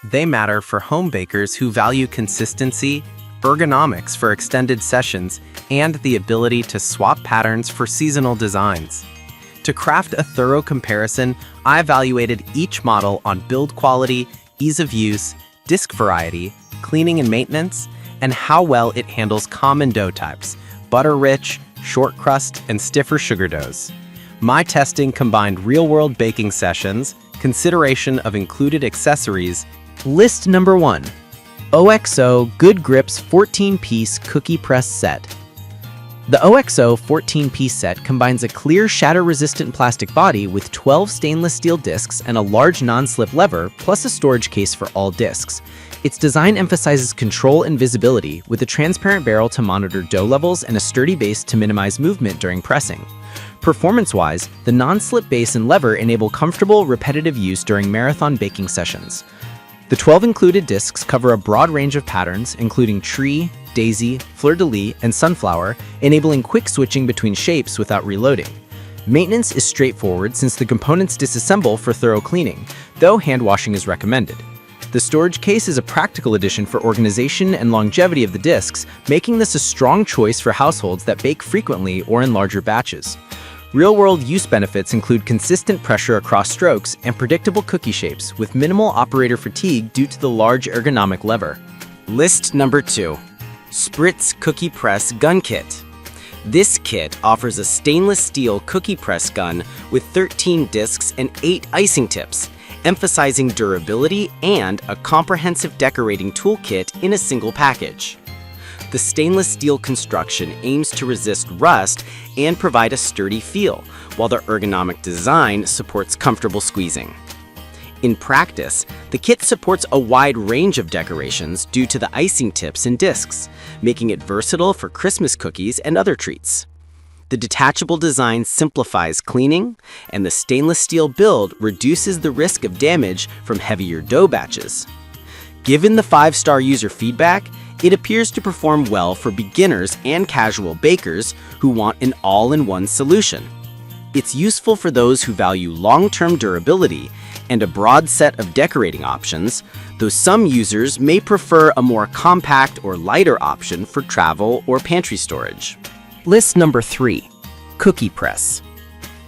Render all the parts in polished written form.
They matter for home bakers who value consistency, ergonomics for extended sessions, and the ability to swap patterns for seasonal designs. To craft a thorough comparison, I evaluated each model on build quality, ease of use, disc variety, cleaning and maintenance, and how well it handles common dough types, butter-rich, short crust, and stiffer sugar doughs. My testing combined real-world baking sessions, consideration of included accessories. List number 1. OXO Good Grips 14-piece cookie press set. The OXO 14-piece set combines a clear shatter-resistant plastic body with 12 stainless steel discs and a large non-slip lever, plus a storage case for all discs. Its design emphasizes control and visibility, with a transparent barrel to monitor dough levels and a sturdy base to minimize movement during pressing. Performance-wise, the non-slip base and lever enable comfortable, repetitive use during marathon baking sessions. The 12 included discs cover a broad range of patterns, including tree, daisy, fleur-de-lis, and sunflower, enabling quick switching between shapes without reloading. Maintenance is straightforward since the components disassemble for thorough cleaning, though hand washing is recommended. The storage case is a practical addition for organization and longevity of the discs, making this a strong choice for households that bake frequently or in larger batches. Real-world use benefits include consistent pressure across strokes and predictable cookie shapes with minimal operator fatigue due to the large ergonomic lever. List number 2. Spritz Cookie Press Gun Kit. This kit offers a stainless steel cookie press gun with 13 discs and 8 icing tips, emphasizing durability and a comprehensive decorating toolkit in a single package. The stainless steel construction aims to resist rust and provide a sturdy feel, while the ergonomic design supports comfortable squeezing. In practice, the kit supports a wide range of decorations due to the icing tips and discs, making it versatile for Christmas cookies and other treats. The detachable design simplifies cleaning, and the stainless steel build reduces the risk of damage from heavier dough batches. Given the 5-star user feedback, it appears to perform well for beginners and casual bakers who want an all-in-one solution. It's useful for those who value long-term durability and a broad set of decorating options, though some users may prefer a more compact or lighter option for travel or pantry storage. List number 3. Cookie Press.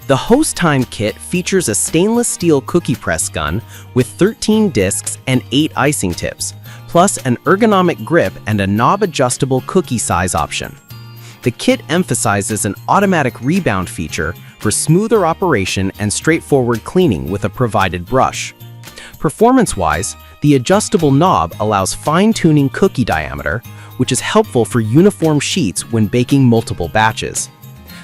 The Host Time kit features a stainless steel cookie press gun with 13 discs and 8 icing tips, plus an ergonomic grip and a knob-adjustable cookie size option. The kit emphasizes an automatic rebound feature for smoother operation and straightforward cleaning with a provided brush. Performance-wise, the adjustable knob allows fine-tuning cookie diameter, which is helpful for uniform sheets when baking multiple batches.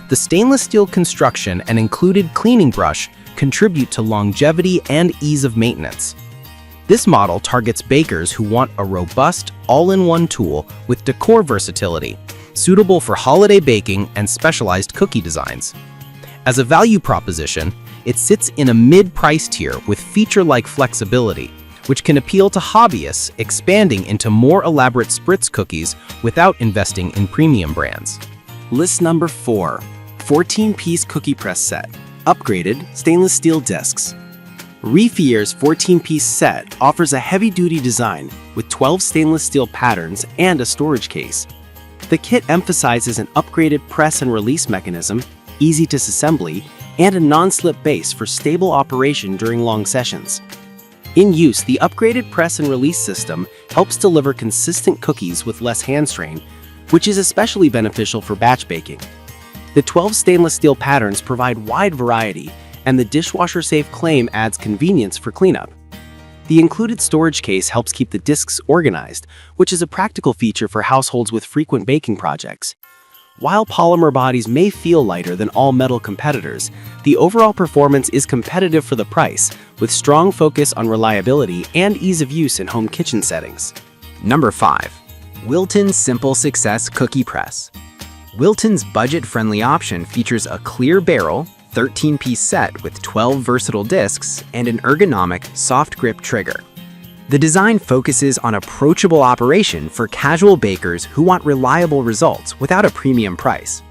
The stainless steel construction and included cleaning brush contribute to longevity and ease of maintenance. This model targets bakers who want a robust, all-in-one tool with decor versatility, suitable for holiday baking and specialized cookie designs. As a value proposition, it sits in a mid-price tier with feature-like flexibility, which can appeal to hobbyists expanding into more elaborate spritz cookies without investing in premium brands. List number 4. 14-piece cookie press set. Upgraded stainless steel discs. Refier's 14-piece set offers a heavy-duty design with 12 stainless steel patterns and a storage case. The kit emphasizes an upgraded press and release mechanism, easy disassembly, and a non-slip base for stable operation during long sessions. In use, the upgraded press and release system helps deliver consistent cookies with less hand strain, which is especially beneficial for batch baking. The 12 stainless steel patterns provide wide variety, and the dishwasher-safe claim adds convenience for cleanup. The included storage case helps keep the discs organized, which is a practical feature for households with frequent baking projects. While polymer bodies may feel lighter than all metal competitors, the overall performance is competitive for the price, with strong focus on reliability and ease of use in home kitchen settings. Number 5. Wilton Simple Success Cookie Press. Wilton's budget-friendly option features a clear barrel, 13-piece set with 12 versatile discs, and an ergonomic, soft-grip trigger. The design focuses on approachable operation for casual bakers who want reliable results without a premium price.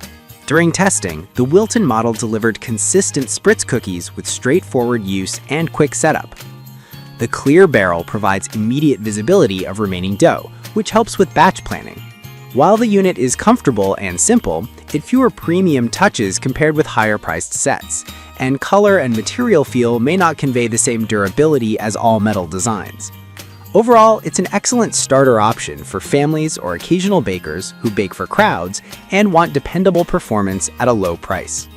During testing, the Wilton model delivered consistent spritz cookies with straightforward use and quick setup. The clear barrel provides immediate visibility of remaining dough, which helps with batch planning. While the unit is comfortable and simple, it fewer premium touches compared with higher-priced sets, and color and material feel may not convey the same durability as all-metal designs. Overall, it's an excellent starter option for families or occasional bakers who bake for crowds and want dependable performance at a low price.